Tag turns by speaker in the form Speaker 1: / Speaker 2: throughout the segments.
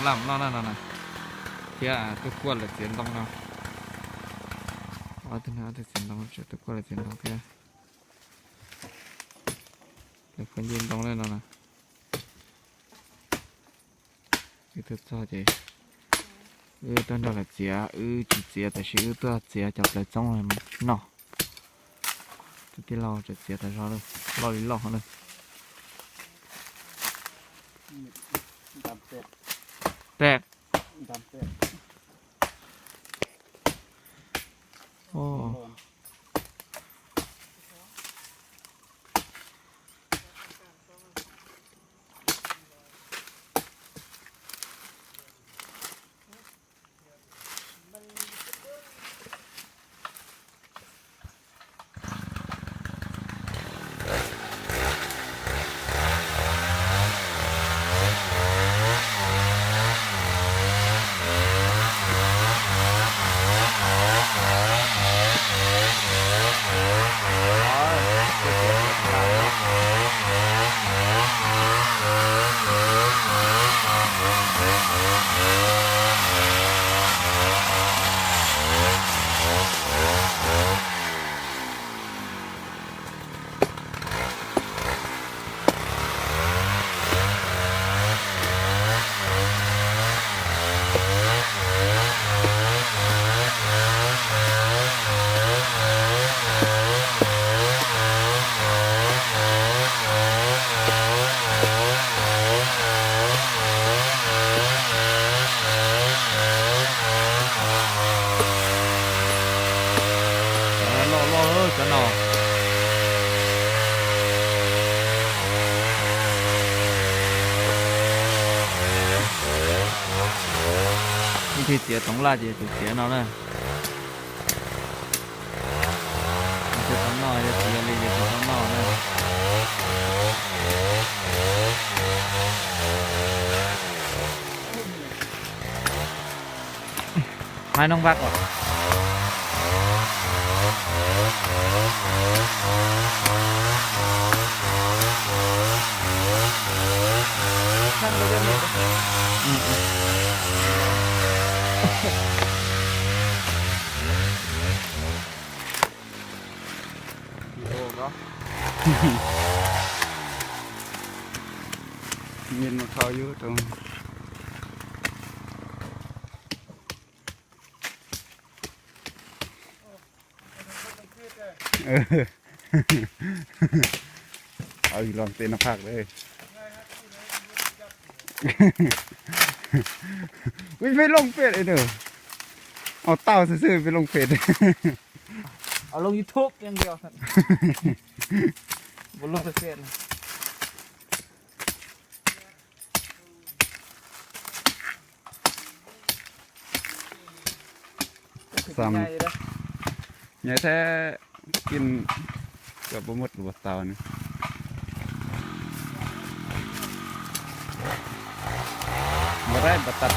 Speaker 1: làm nó là kia tôi qua là tiền đồng nào ở trên nào thì tiền đồng sẽ tôi qua là tiền đồng kia để phân viên đồng lên nè cái thứ sao vậy tên đó là chia chỉ chia tại sự tôi chia chọc lại trong này nọ tôi cái loจะchia tại sao đâu lo đi lo hơnแตกโอ้cái nọ thì tía tổng là gì tía nó này tía tổng nọ thì tía đi tía tổng nọ này hai nông vắt à nhìn một thao dưới trong lòng tên nó phạt đâyไม่ลงเป็ดเลยเด้อเอาเต่าซื่อๆไปลงเป็ด
Speaker 2: เอาลง YouTube อย่างเดียวครับบนลงเฟซ
Speaker 1: ซ้ำเนี่ยแท้กินเกือบหมดหรือเต่านี่มาได้บัตัด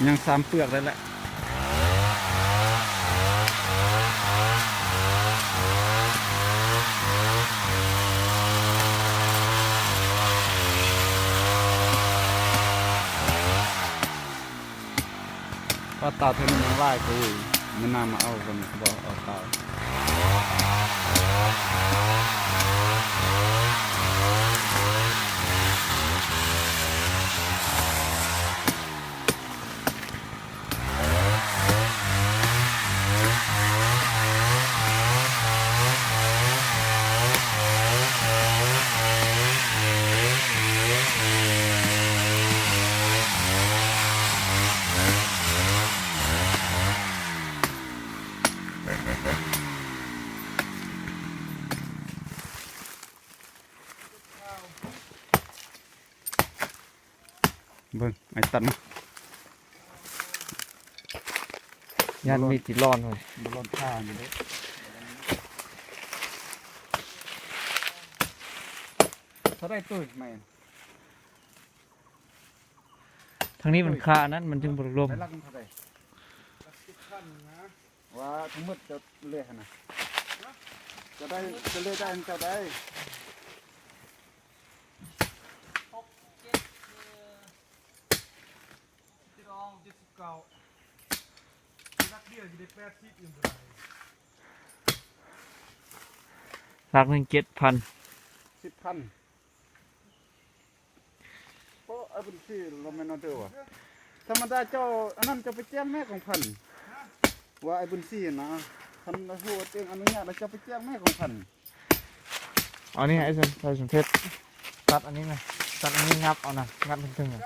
Speaker 1: ยังซ้ำเปลือกได้แหละว่าเต่าเท่านั้นยังไล่กูมันน่ามาเอากันบอกเอาเต่า
Speaker 3: เบิ่งไอ้ตัดมา
Speaker 1: ยันมีติดร้อนเลย
Speaker 3: บอลผ้าอยู่เลยเขาได้ตุ้ยไหม
Speaker 1: ทางนี้มันคานั้นมันจึงบรลม
Speaker 3: ได้รักมันเท่าไหร่ว่าทั้งหมดจะเละขนาดจะได้จะเละได้มันจะได้
Speaker 1: รักหนึ่ง7,000
Speaker 3: 10,000โอ้ไอ้บุญซื้อเราไม่นอนเด้อวะธรรมดาเจ้าอันนั้นจะไปแจ้งแม่ของพันว่าไอ้บุญซื้อนะพันละหัวเตียงอนุญาตแล้วจะไปแจ้งแม่ของพัน
Speaker 1: เอานี่ไอ้สันเพชรตัดอันนี้ไงตัดอันนี้งับเอานะงับถึงๆอ่ะ